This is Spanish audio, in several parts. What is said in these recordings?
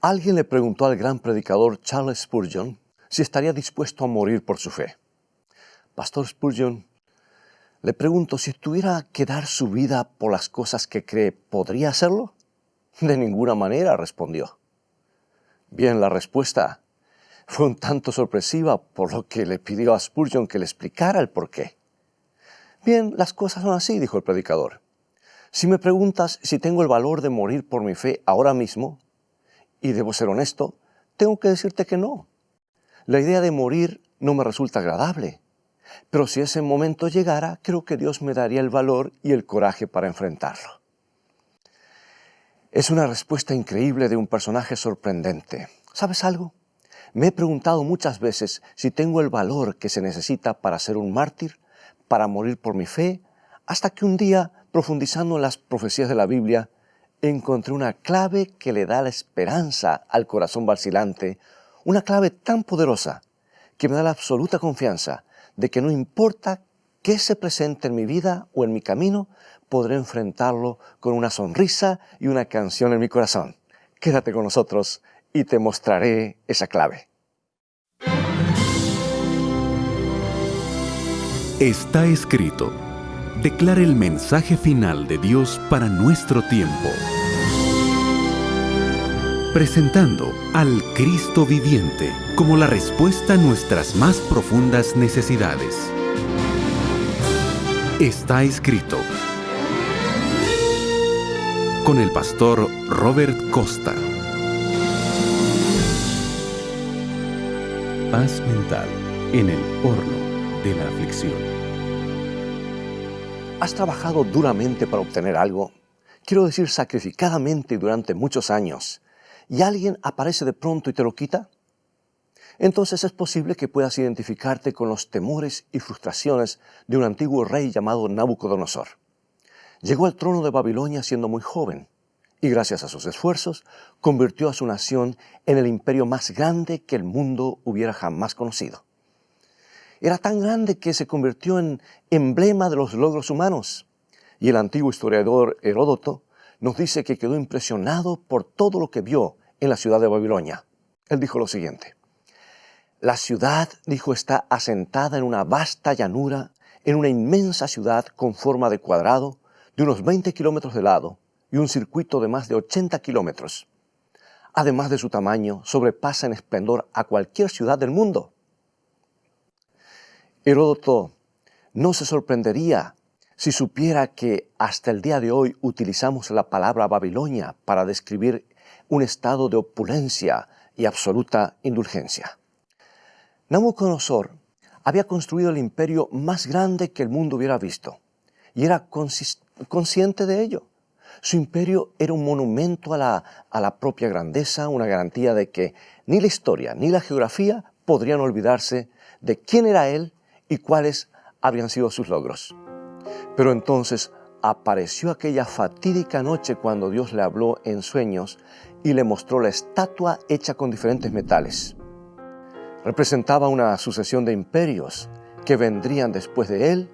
Alguien le preguntó al gran predicador Charles Spurgeon si estaría dispuesto a morir por su fe. Pastor Spurgeon, le pregunto, si tuviera que dar su vida por las cosas que cree, ¿podría hacerlo? De ninguna manera, respondió. Bien, la respuesta fue un tanto sorpresiva, por lo que le pidió a Spurgeon que le explicara el porqué. Bien, las cosas son así, dijo el predicador. Si me preguntas si tengo el valor de morir por mi fe ahora mismo, y debo ser honesto, tengo que decirte que no. La idea de morir no me resulta agradable, pero si ese momento llegara, creo que Dios me daría el valor y el coraje para enfrentarlo. Es una respuesta increíble de un personaje sorprendente. ¿Sabes algo? Me he preguntado muchas veces si tengo el valor que se necesita para ser un mártir, para morir por mi fe, hasta que un día, profundizando en las profecías de la Biblia, encontré una clave que le da la esperanza al corazón vacilante, una clave tan poderosa que me da la absoluta confianza de que no importa qué se presente en mi vida o en mi camino, podré enfrentarlo con una sonrisa y una canción en mi corazón. Quédate con nosotros y te mostraré esa clave. Está escrito. Declara el mensaje final de Dios para nuestro tiempo. Presentando al Cristo viviente como la respuesta a nuestras más profundas necesidades. Está escrito. Con el pastor Robert Costa. Paz mental en el horno de la aflicción. ¿Has trabajado duramente para obtener algo? Quiero decir, sacrificadamente durante muchos años, y alguien aparece de pronto y te lo quita. Entonces es posible que puedas identificarte con los temores y frustraciones de un antiguo rey llamado Nabucodonosor. Llegó al trono de Babilonia siendo muy joven, y gracias a sus esfuerzos, convirtió a su nación en el imperio más grande que el mundo hubiera jamás conocido. Era tan grande que se convirtió en emblema de los logros humanos. Y el antiguo historiador Heródoto nos dice que quedó impresionado por todo lo que vio en la ciudad de Babilonia. Él dijo lo siguiente: la ciudad, dijo, está asentada en una vasta llanura, en una inmensa ciudad con forma de cuadrado, de unos 20 kilómetros de lado y un circuito de más de 80 kilómetros. Además de su tamaño, sobrepasa en esplendor a cualquier ciudad del mundo. Heródoto no se sorprendería si supiera que hasta el día de hoy utilizamos la palabra Babilonia para describir un estado de opulencia y absoluta indulgencia. Nabucodonosor había construido el imperio más grande que el mundo hubiera visto y era consciente de ello. Su imperio era un monumento a la propia grandeza, una garantía de que ni la historia ni la geografía podrían olvidarse de quién era él y cuáles habían sido sus logros. Pero entonces apareció aquella fatídica noche cuando Dios le habló en sueños y le mostró la estatua hecha con diferentes metales. Representaba una sucesión de imperios que vendrían después de él,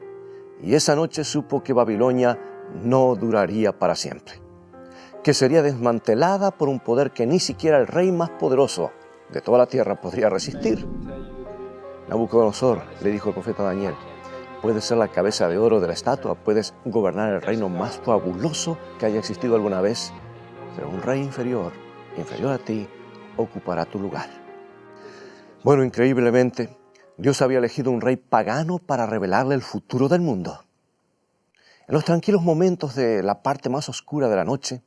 y esa noche supo que Babilonia no duraría para siempre, que sería desmantelada por un poder que ni siquiera el rey más poderoso de toda la tierra podría resistir. Nabucodonosor, le dijo el profeta Daniel, puedes ser la cabeza de oro de la estatua, puedes gobernar el reino más fabuloso que haya existido alguna vez, pero un rey inferior a ti, ocupará tu lugar. Bueno, increíblemente, Dios había elegido un rey pagano para revelarle el futuro del mundo. En los tranquilos momentos de la parte más oscura de la noche,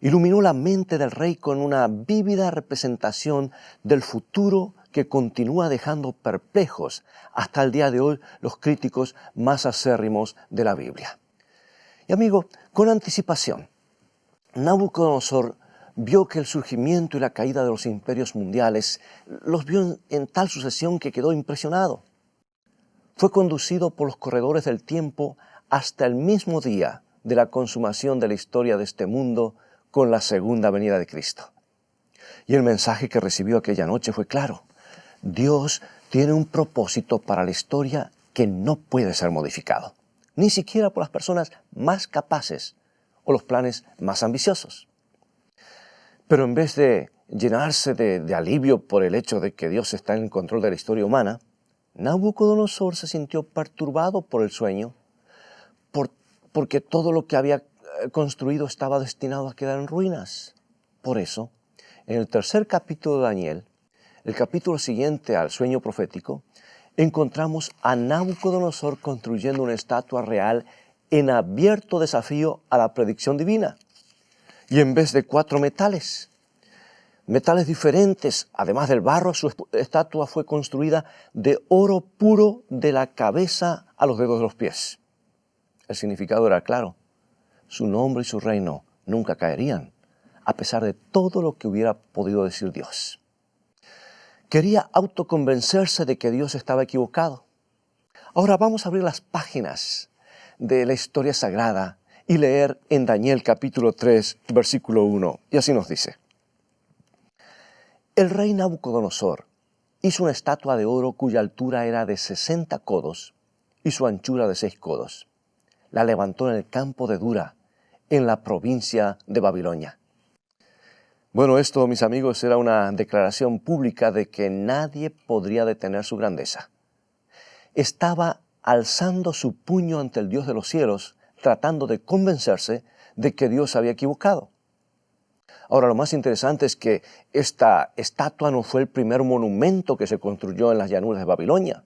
iluminó la mente del rey con una vívida representación del futuro que continúa dejando perplejos hasta el día de hoy los críticos más acérrimos de la Biblia. Y amigo, con anticipación, Nabucodonosor vio que el surgimiento y la caída de los imperios mundiales los vio en tal sucesión que quedó impresionado. Fue conducido por los corredores del tiempo hasta el mismo día de la consumación de la historia de este mundo con la segunda venida de Cristo. Y el mensaje que recibió aquella noche fue claro: Dios tiene un propósito para la historia que no puede ser modificado, ni siquiera por las personas más capaces o los planes más ambiciosos. Pero en vez de llenarse de alivio por el hecho de que Dios está en el control de la historia humana, Nabucodonosor se sintió perturbado por el sueño, porque todo lo que había construido estaba destinado a quedar en ruinas. Por eso, en el tercer capítulo de Daniel, el capítulo siguiente al sueño profético, encontramos a Nabucodonosor construyendo una estatua real en abierto desafío a la predicción divina. Y en vez de 4 metales diferentes, además del barro, su estatua fue construida de oro puro de la cabeza a los dedos de los pies. El significado era claro: su nombre y su reino nunca caerían, a pesar de todo lo que hubiera podido decir Dios. Quería autoconvencerse de que Dios estaba equivocado. Ahora vamos a abrir las páginas de la historia sagrada y leer en Daniel capítulo 3, versículo 1. Y así nos dice: El rey Nabucodonosor hizo una estatua de oro cuya altura era de 60 codos y su anchura de 6 codos. La levantó en el campo de Dura, en la provincia de Babilonia. Bueno, esto, mis amigos, era una declaración pública de que nadie podría detener su grandeza. Estaba alzando su puño ante el Dios de los cielos, tratando de convencerse de que Dios se había equivocado. Ahora, lo más interesante es que esta estatua no fue el primer monumento que se construyó en las llanuras de Babilonia.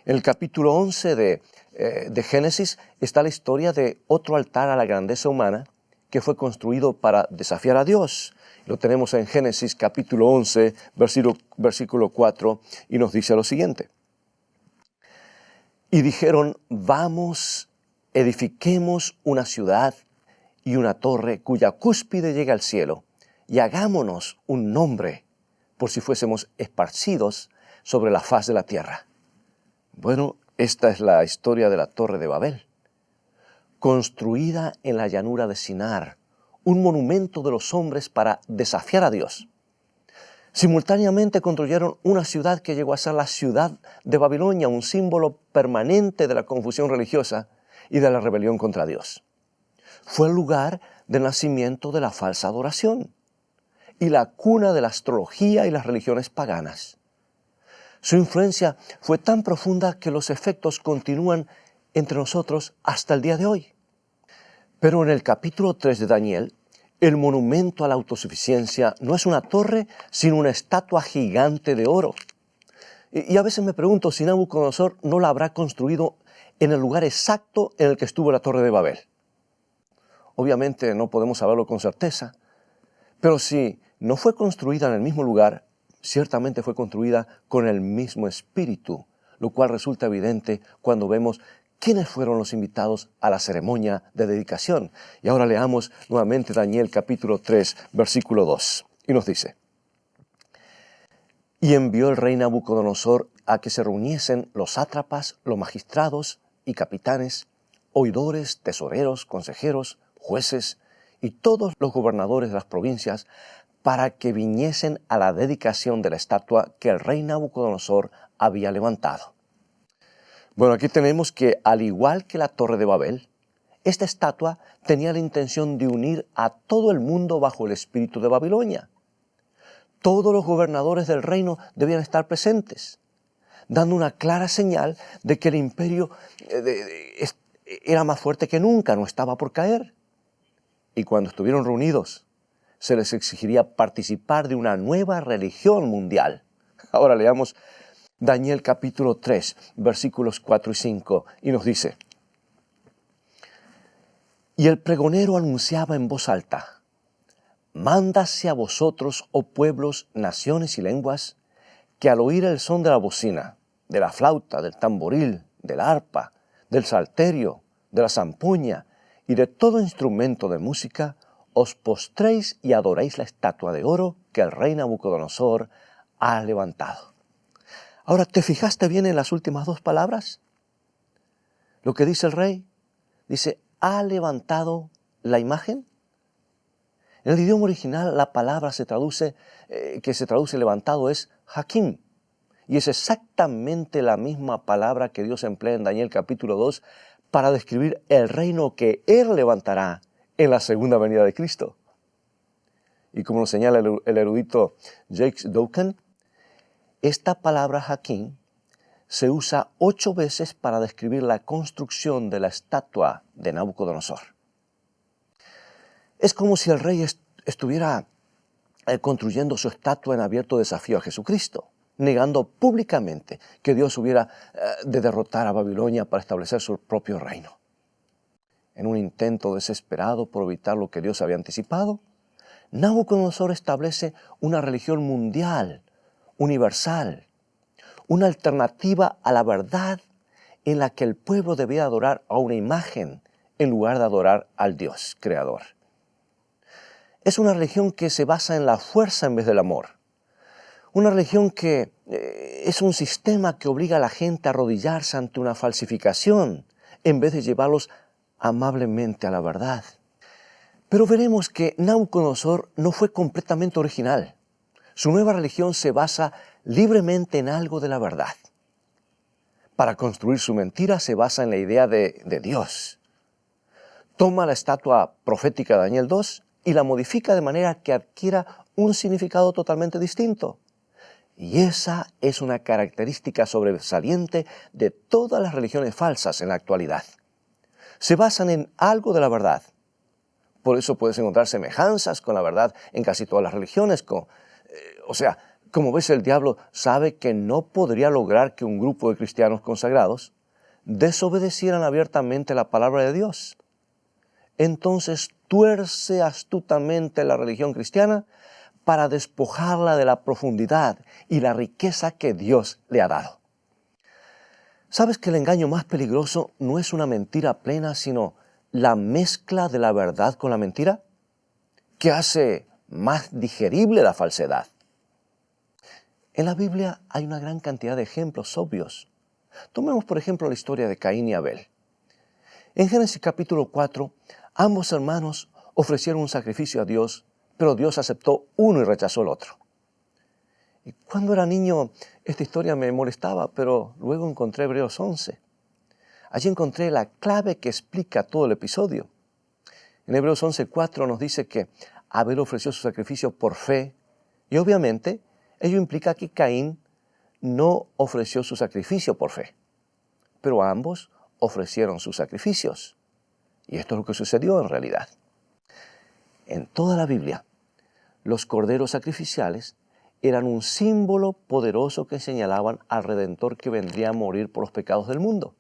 En el capítulo 11 de Génesis está la historia de otro altar a la grandeza humana que fue construido para desafiar a Dios. Lo tenemos en Génesis capítulo 11, versículo 4, y nos dice lo siguiente: Y dijeron, vamos, edifiquemos una ciudad y una torre cuya cúspide llega al cielo, y hagámonos un nombre, por si fuésemos esparcidos sobre la faz de la tierra. Bueno, esta es la historia de la Torre de Babel, construida en la llanura de Sinar, un monumento de los hombres para desafiar a Dios. Simultáneamente construyeron una ciudad que llegó a ser la ciudad de Babilonia, un símbolo permanente de la confusión religiosa y de la rebelión contra Dios. Fue el lugar del nacimiento de la falsa adoración y la cuna de la astrología y las religiones paganas. Su influencia fue tan profunda que los efectos continúan entre nosotros hasta el día de hoy. Pero en el capítulo 3 de Daniel, el monumento a la autosuficiencia no es una torre, sino una estatua gigante de oro. Y a veces me pregunto si Nabucodonosor no la habrá construido en el lugar exacto en el que estuvo la Torre de Babel. Obviamente no podemos saberlo con certeza, pero si no fue construida en el mismo lugar, ciertamente fue construida con el mismo espíritu, lo cual resulta evidente cuando vemos quiénes fueron los invitados a la ceremonia de dedicación. Y ahora leamos nuevamente Daniel capítulo 3, versículo 2. Y nos dice: Y envió el rey Nabucodonosor a que se reuniesen los sátrapas, los magistrados y capitanes, oidores, tesoreros, consejeros, jueces y todos los gobernadores de las provincias, para que viniesen a la dedicación de la estatua que el rey Nabucodonosor había levantado. Bueno, aquí tenemos que, al igual que la Torre de Babel, esta estatua tenía la intención de unir a todo el mundo bajo el espíritu de Babilonia. Todos los gobernadores del reino debían estar presentes, dando una clara señal de que el imperio era más fuerte que nunca, no estaba por caer. Y cuando estuvieron reunidos, se les exigiría participar de una nueva religión mundial. Ahora leamos Daniel capítulo 3, versículos 4 y 5, y nos dice: Y el pregonero anunciaba en voz alta: Mándase a vosotros, oh pueblos, naciones y lenguas, que al oír el son de la bocina, de la flauta, del tamboril, del arpa, del salterio, de la zampoña y de todo instrumento de música, os postréis y adoréis la estatua de oro que el rey Nabucodonosor ha levantado. Ahora, ¿te fijaste bien en las últimas dos palabras? Lo que dice el rey, dice, ¿ha levantado la imagen? En el idioma original, la palabra que se traduce levantado es hakim. Y es exactamente la misma palabra que Dios emplea en Daniel capítulo 2 para describir el reino que Él levantará en la segunda venida de Cristo. Y como lo señala el erudito Jacques Doucan, esta palabra Hakim se usa 8 veces para describir la construcción de la estatua de Nabucodonosor. Es como si el rey estuviera construyendo su estatua en abierto desafío a Jesucristo, negando públicamente que Dios hubiera de derrotar a Babilonia para establecer su propio reino. En un intento desesperado por evitar lo que Dios había anticipado, Nabucodonosor establece una religión mundial, universal, una alternativa a la verdad en la que el pueblo debía adorar a una imagen en lugar de adorar al Dios creador. Es una religión que se basa en la fuerza en vez del amor. Una religión que es un sistema que obliga a la gente a arrodillarse ante una falsificación en vez de llevarlos amablemente a la verdad. Pero veremos que Nabucodonosor no fue completamente original. Su nueva religión se basa libremente en algo de la verdad. Para construir su mentira se basa en la idea de Dios. Toma la estatua profética de Daniel 2 y la modifica de manera que adquiera un significado totalmente distinto. Y esa es una característica sobresaliente de todas las religiones falsas en la actualidad. Se basan en algo de la verdad. Por eso puedes encontrar semejanzas con la verdad en casi todas las religiones. Como ves, el diablo sabe que no podría lograr que un grupo de cristianos consagrados desobedecieran abiertamente la palabra de Dios. Entonces tuerce astutamente la religión cristiana para despojarla de la profundidad y la riqueza que Dios le ha dado. ¿Sabes que el engaño más peligroso no es una mentira plena, sino la mezcla de la verdad con la mentira, que hace más digerible la falsedad? En la Biblia hay una gran cantidad de ejemplos obvios. Tomemos por ejemplo la historia de Caín y Abel. En Génesis capítulo 4, ambos hermanos ofrecieron un sacrificio a Dios, pero Dios aceptó uno y rechazó el otro. Y cuando era niño, esta historia me molestaba, pero luego encontré Hebreos 11. Allí encontré la clave que explica todo el episodio. En Hebreos 11:4 nos dice que Abel ofreció su sacrificio por fe, y obviamente ello implica que Caín no ofreció su sacrificio por fe, pero ambos ofrecieron sus sacrificios. Y esto es lo que sucedió en realidad. En toda la Biblia, los corderos sacrificiales eran un símbolo poderoso que señalaban al Redentor que vendría a morir por los pecados del mundo.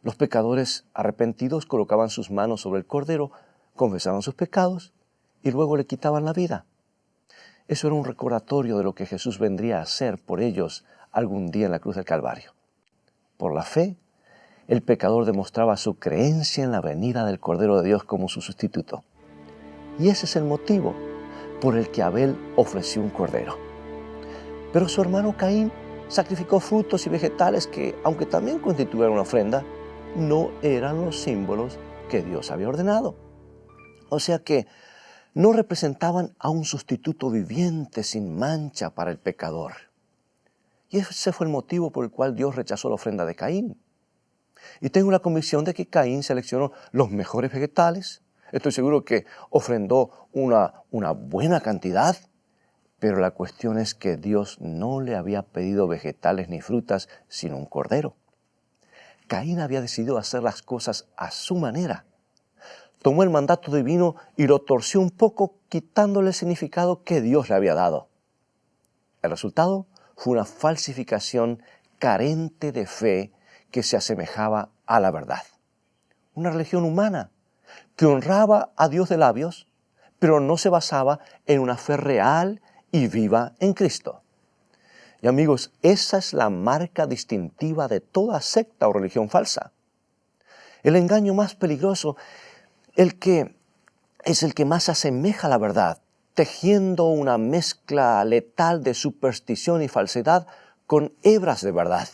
Los pecadores arrepentidos colocaban sus manos sobre el cordero, confesaban sus pecados y luego le quitaban la vida. Eso era un recordatorio de lo que Jesús vendría a hacer por ellos algún día en la cruz del Calvario. Por la fe, el pecador demostraba su creencia en la venida del Cordero de Dios como su sustituto. Y ese es el motivo por el que Abel ofreció un cordero. Pero su hermano Caín sacrificó frutos y vegetales que, aunque también constituían una ofrenda, no eran los símbolos que Dios había ordenado. O sea que no representaban a un sustituto viviente sin mancha para el pecador. Y ese fue el motivo por el cual Dios rechazó la ofrenda de Caín. Y tengo la convicción de que Caín seleccionó los mejores vegetales. Estoy seguro que ofrendó una buena cantidad, pero la cuestión es que Dios no le había pedido vegetales ni frutas, sino un cordero. Caín había decidido hacer las cosas a su manera. Tomó el mandato divino y lo torció un poco, quitándole el significado que Dios le había dado. El resultado fue una falsificación carente de fe que se asemejaba a la verdad. Una religión humana que honraba a Dios de labios, pero no se basaba en una fe real y viva en Cristo. Y amigos, esa es la marca distintiva de toda secta o religión falsa. El engaño más peligroso, el que más se asemeja a la verdad, tejiendo una mezcla letal de superstición y falsedad con hebras de verdad.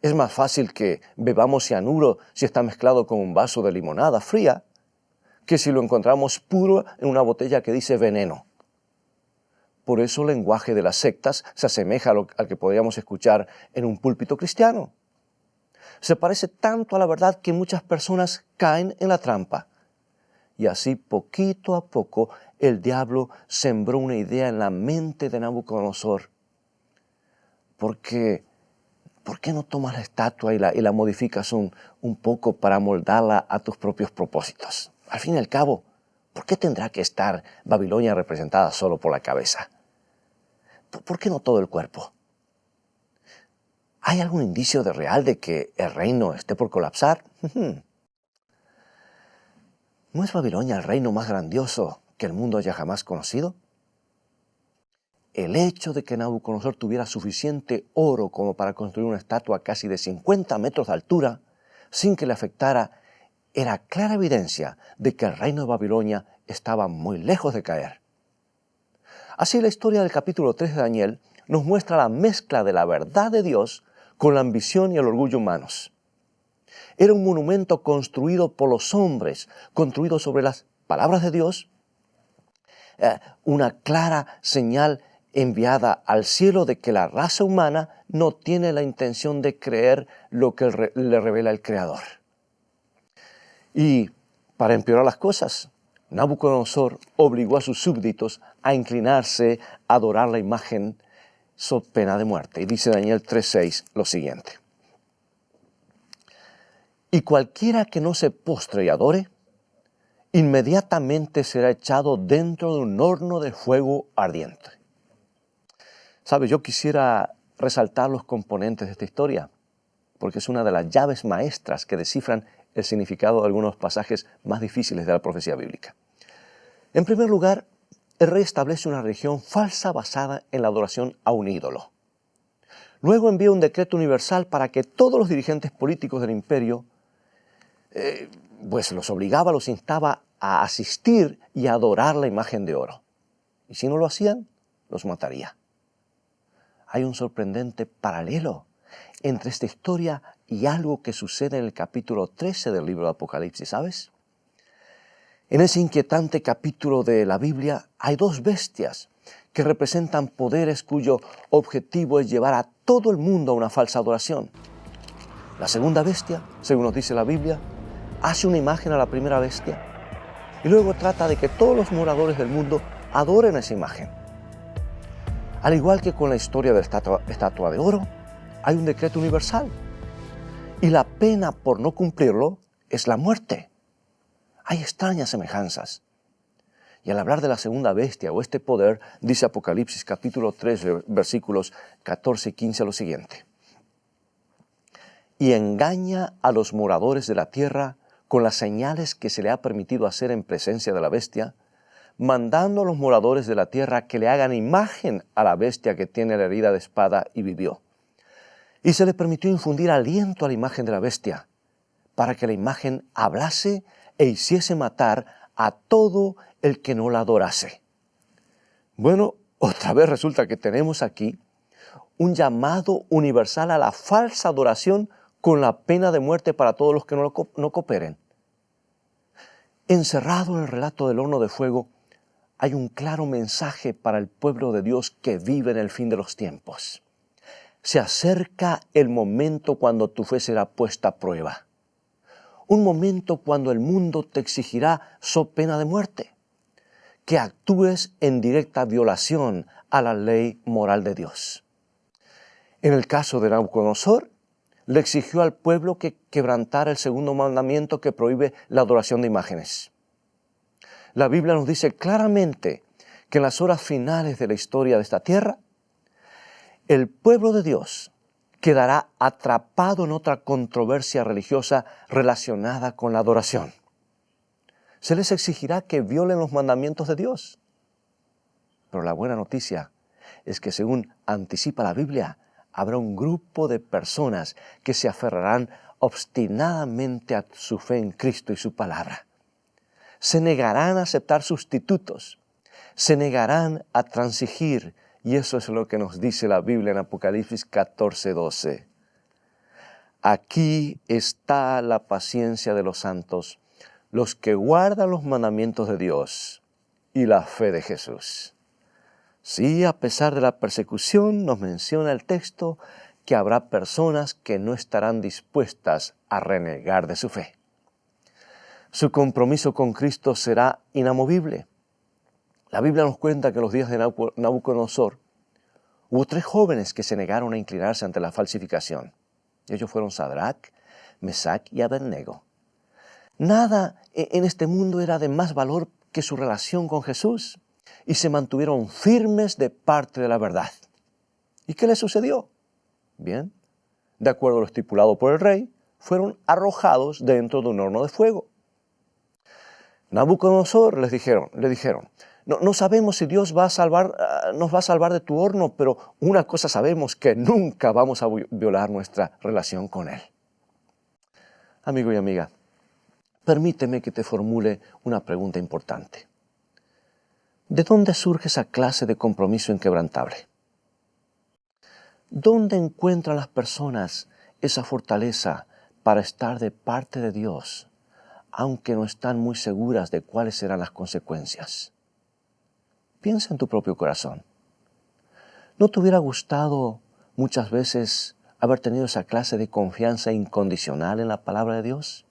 Es más fácil que bebamos cianuro si está mezclado con un vaso de limonada fría, que si lo encontramos puro en una botella que dice veneno. Por eso el lenguaje de las sectas se asemeja al que podríamos escuchar en un púlpito cristiano. Se parece tanto a la verdad que muchas personas caen en la trampa. Y así, poquito a poco, el diablo sembró una idea en la mente de Nabucodonosor. ¿Por qué no tomas la estatua y la modificas un poco para moldarla a tus propios propósitos? Al fin y al cabo, ¿por qué tendrá que estar Babilonia representada solo por la cabeza? ¿Por qué no todo el cuerpo? ¿Hay algún indicio real de que el reino esté por colapsar? ¿No es Babilonia el reino más grandioso que el mundo haya jamás conocido? El hecho de que Nabucodonosor tuviera suficiente oro como para construir una estatua casi de 50 metros de altura, sin que le afectara, era clara evidencia de que el reino de Babilonia estaba muy lejos de caer. Así, la historia del capítulo 3 de Daniel nos muestra la mezcla de la verdad de Dios con la ambición y el orgullo humanos. Era un monumento construido por los hombres, construido sobre las palabras de Dios, una clara señal enviada al cielo de que la raza humana no tiene la intención de creer lo que le revela el Creador. Y para empeorar las cosas, Nabucodonosor obligó a sus súbditos a inclinarse, a adorar la imagen, so pena de muerte. Y dice Daniel 3:6 lo siguiente: y cualquiera que no se postre y adore, inmediatamente será echado dentro de un horno de fuego ardiente. ¿Sabes? Yo quisiera resaltar los componentes de esta historia, porque es una de las llaves maestras que descifran el significado de algunos pasajes más difíciles de la profecía bíblica. En primer lugar, el rey establece una religión falsa basada en la adoración a un ídolo. Luego envía un decreto universal para que todos los dirigentes políticos del imperio los obligaba, los instaba a asistir y a adorar la imagen de oro. Y si no lo hacían, los mataría. Hay un sorprendente paralelo entre esta historia y algo que sucede en el capítulo 13 del libro de Apocalipsis, ¿sabes? En ese inquietante capítulo de la Biblia hay dos bestias que representan poderes cuyo objetivo es llevar a todo el mundo a una falsa adoración. La segunda bestia, según nos dice la Biblia, hace una imagen a la primera bestia y luego trata de que todos los moradores del mundo adoren esa imagen. Al igual que con la historia de la estatua de oro, hay un decreto universal y la pena por no cumplirlo es la muerte. Hay extrañas semejanzas. Y al hablar de la segunda bestia o este poder, dice Apocalipsis capítulo 3, versículos 14 y 15 lo siguiente: y engaña a los moradores de la tierra con las señales que se le ha permitido hacer en presencia de la bestia, mandando a los moradores de la tierra que le hagan imagen a la bestia que tiene la herida de espada y vivió. Y se le permitió infundir aliento a la imagen de la bestia, para que la imagen hablase e hiciese matar a todo el que no la adorase. Bueno, otra vez resulta que tenemos aquí un llamado universal a la falsa adoración con la pena de muerte para todos los que no cooperen. Encerrado en el relato del horno de fuego, hay un claro mensaje para el pueblo de Dios que vive en el fin de los tiempos. Se acerca el momento cuando tu fe será puesta a prueba. Un momento cuando el mundo te exigirá so pena de muerte, que actúes en directa violación a la ley moral de Dios. En el caso de Nabucodonosor, le exigió al pueblo que quebrantara el segundo mandamiento que prohíbe la adoración de imágenes. La Biblia nos dice claramente que en las horas finales de la historia de esta tierra, el pueblo de Dios quedará atrapado en otra controversia religiosa relacionada con la adoración. Se les exigirá que violen los mandamientos de Dios. Pero la buena noticia es que, según anticipa la Biblia, habrá un grupo de personas que se aferrarán obstinadamente a su fe en Cristo y su palabra. Se negarán a aceptar sustitutos, se negarán a transigir, y eso es lo que nos dice la Biblia en Apocalipsis 14:12. Aquí está la paciencia de los santos, los que guardan los mandamientos de Dios y la fe de Jesús. Sí, a pesar de la persecución, nos menciona el texto que habrá personas que no estarán dispuestas a renegar de su fe. Su compromiso con Cristo será inamovible. La Biblia nos cuenta que en los días de Nabucodonosor hubo 3 jóvenes que se negaron a inclinarse ante la falsificación. Ellos fueron Sadrach, Mesach y Abednego. Nada en este mundo era de más valor que su relación con Jesús y se mantuvieron firmes de parte de la verdad. ¿Y qué les sucedió? Bien, de acuerdo a lo estipulado por el rey, fueron arrojados dentro de un horno de fuego. Nabucodonosor le dijeron, no sabemos si Dios nos va a salvar de tu horno, pero una cosa sabemos, que nunca vamos a violar nuestra relación con Él. Amigo y amiga, permíteme que te formule una pregunta importante. ¿De dónde surge esa clase de compromiso inquebrantable? ¿Dónde encuentran las personas esa fortaleza para estar de parte de Dios, aunque no están muy seguras de cuáles serán las consecuencias? Piensa en tu propio corazón. ¿No te hubiera gustado muchas veces haber tenido esa clase de confianza incondicional en la palabra de Dios?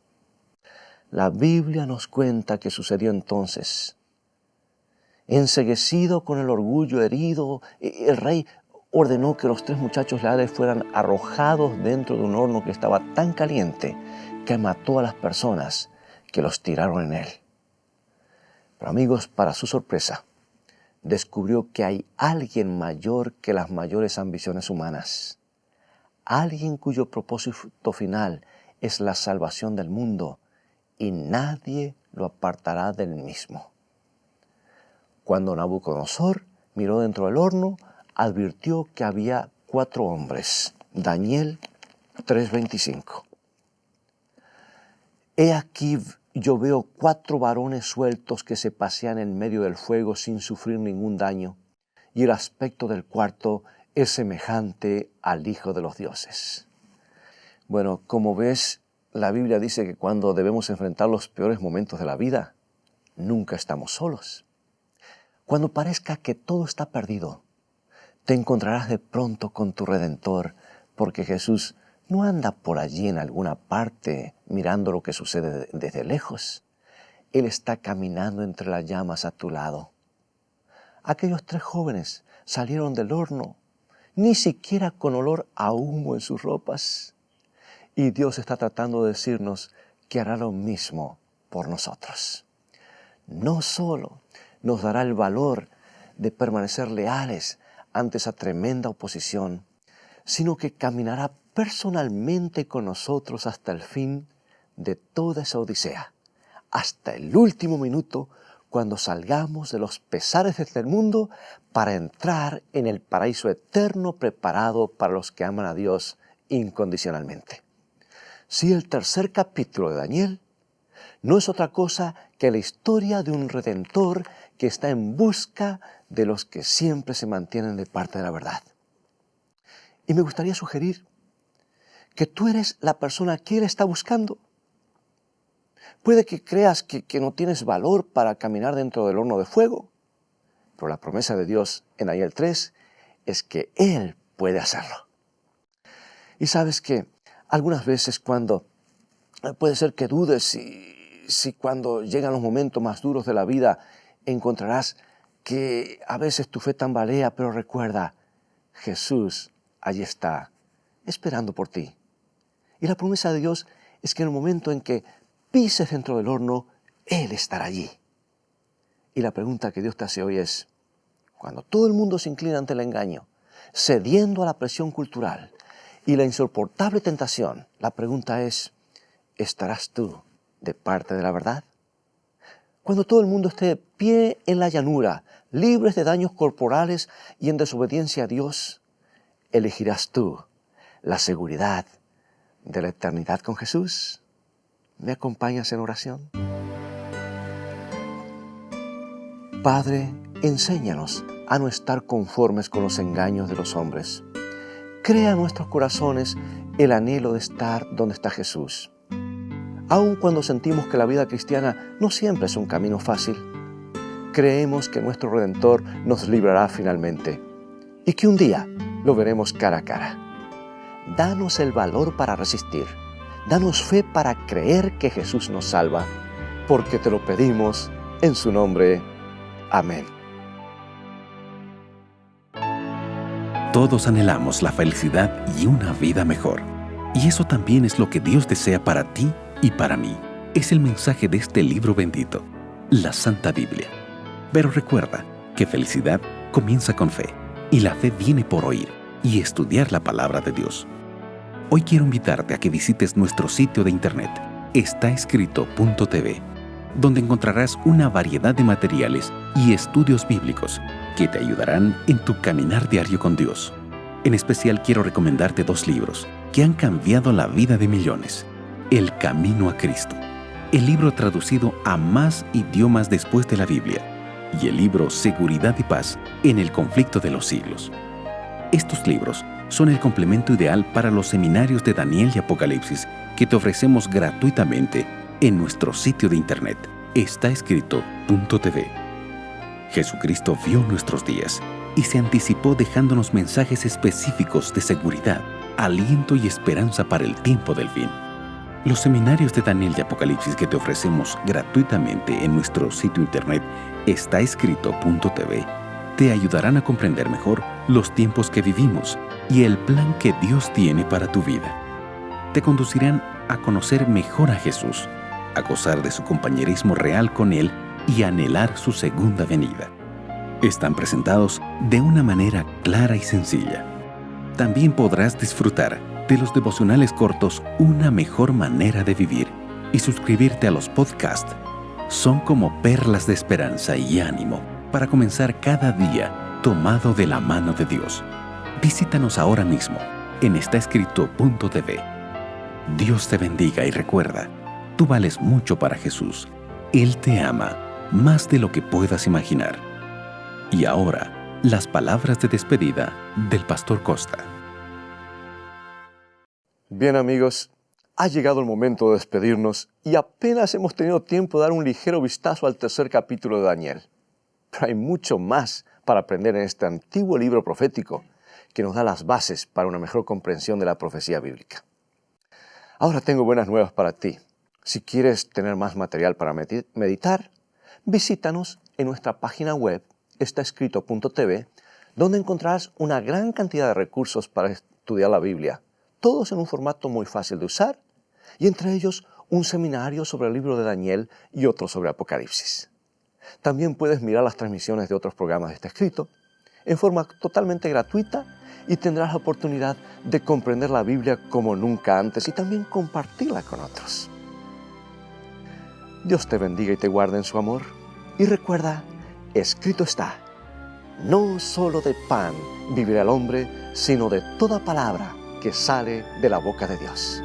La Biblia nos cuenta que sucedió entonces. Enceguecido con el orgullo herido, el rey ordenó que los 3 muchachos leales fueran arrojados dentro de un horno que estaba tan caliente que mató a las personas que los tiraron en él. Pero amigos, para su sorpresa, descubrió que hay alguien mayor que las mayores ambiciones humanas. Alguien cuyo propósito final es la salvación del mundo y nadie lo apartará del mismo. Cuando Nabucodonosor miró dentro del horno, advirtió que había 4 hombres. Daniel 3:25. He aquí yo veo 4 varones sueltos que se pasean en medio del fuego sin sufrir ningún daño, y el aspecto del cuarto es semejante al Hijo de los dioses. Bueno, como ves, la Biblia dice que cuando debemos enfrentar los peores momentos de la vida, nunca estamos solos. Cuando parezca que todo está perdido, te encontrarás de pronto con tu Redentor, porque Jesús no anda por allí en alguna parte mirando lo que sucede desde lejos. Él está caminando entre las llamas a tu lado. Aquellos 3 jóvenes salieron del horno, ni siquiera con olor a humo en sus ropas. Y Dios está tratando de decirnos que hará lo mismo por nosotros. No solo nos dará el valor de permanecer leales ante esa tremenda oposición, sino que caminará personalmente con nosotros hasta el fin de toda esa odisea, hasta el último minuto, cuando salgamos de los pesares de este mundo para entrar en el paraíso eterno preparado para los que aman a Dios incondicionalmente. Sí, el 3er capítulo de Daniel no es otra cosa que la historia de un Redentor que está en busca de los que siempre se mantienen de parte de la verdad. Y me gustaría sugerir que tú eres la persona que Él está buscando. Puede que creas que no tienes valor para caminar dentro del horno de fuego, pero la promesa de Dios en Daniel 3 es que Él puede hacerlo. Y sabes que algunas veces puede ser que dudes si cuando llegan los momentos más duros de la vida encontrarás que a veces tu fe tambalea, pero recuerda, Jesús allí está, esperando por ti. Y la promesa de Dios es que en el momento en que pises dentro del horno, Él estará allí. Y la pregunta que Dios te hace hoy es, cuando todo el mundo se inclina ante el engaño, cediendo a la presión cultural y la insoportable tentación, la pregunta es, ¿estarás tú de parte de la verdad? Cuando todo el mundo esté de pie en la llanura, libres de daños corporales y en desobediencia a Dios, ¿elegirás tú la seguridad de la eternidad con Jesús? ¿Me acompañas en oración? Padre, enséñanos a no estar conformes con los engaños de los hombres. Crea en nuestros corazones el anhelo de estar donde está Jesús. Aun cuando sentimos que la vida cristiana no siempre es un camino fácil, creemos que nuestro Redentor nos librará finalmente y que un día lo veremos cara a cara. Danos el valor para resistir. Danos fe para creer que Jesús nos salva porque te lo pedimos en su nombre. Amén. Todos anhelamos la felicidad y una vida mejor. Y eso también es lo que Dios desea para ti y para mí. Es el mensaje de este libro bendito, la Santa Biblia. Pero recuerda que felicidad comienza con fe, y la fe viene por oír y estudiar la palabra de Dios. Hoy quiero invitarte a que visites nuestro sitio de internet, estaescrito.tv, donde encontrarás una variedad de materiales y estudios bíblicos que te ayudarán en tu caminar diario con Dios. En especial quiero recomendarte 2 libros que han cambiado la vida de millones. El Camino a Cristo, el libro traducido a más idiomas después de la Biblia, y el libro Seguridad y Paz en el conflicto de los siglos. Estos libros son el complemento ideal para los seminarios de Daniel y Apocalipsis que te ofrecemos gratuitamente en nuestro sitio de internet, estaescrito.tv. Jesucristo vio nuestros días y se anticipó dejándonos mensajes específicos de seguridad, aliento y esperanza para el tiempo del fin. Los seminarios de Daniel y Apocalipsis que te ofrecemos gratuitamente en nuestro sitio internet estaescrito.tv te ayudarán a comprender mejor los tiempos que vivimos y el plan que Dios tiene para tu vida. Te conducirán a conocer mejor a Jesús, a gozar de su compañerismo real con Él y a anhelar su segunda venida. Están presentados de una manera clara y sencilla. También podrás disfrutar de los devocionales cortos Una mejor manera de vivir y suscribirte a los podcasts. Son como perlas de esperanza y ánimo para comenzar cada día tomado de la mano de Dios. Visítanos ahora mismo en estaescrito.tv. Dios te bendiga y recuerda, tú vales mucho para Jesús. Él te ama más de lo que puedas imaginar. Y ahora, las palabras de despedida del Pastor Costa. Bien, amigos, ha llegado el momento de despedirnos y apenas hemos tenido tiempo de dar un ligero vistazo al tercer capítulo de Daniel. Pero hay mucho más para aprender en este antiguo libro profético que nos da las bases para una mejor comprensión de la profecía bíblica. Ahora tengo buenas nuevas para ti. Si quieres tener más material para meditar, visítanos en nuestra página web, estaescrito.tv, donde encontrarás una gran cantidad de recursos para estudiar la Biblia, todos en un formato muy fácil de usar, y entre ellos un seminario sobre el libro de Daniel y otro sobre Apocalipsis. También puedes mirar las transmisiones de otros programas de Está Escrito en forma totalmente gratuita y tendrás la oportunidad de comprender la Biblia como nunca antes y también compartirla con otros. Dios te bendiga y te guarde en su amor. Y recuerda, escrito está, no solo de pan vivirá el hombre, sino de toda palabra que sale de la boca de Dios.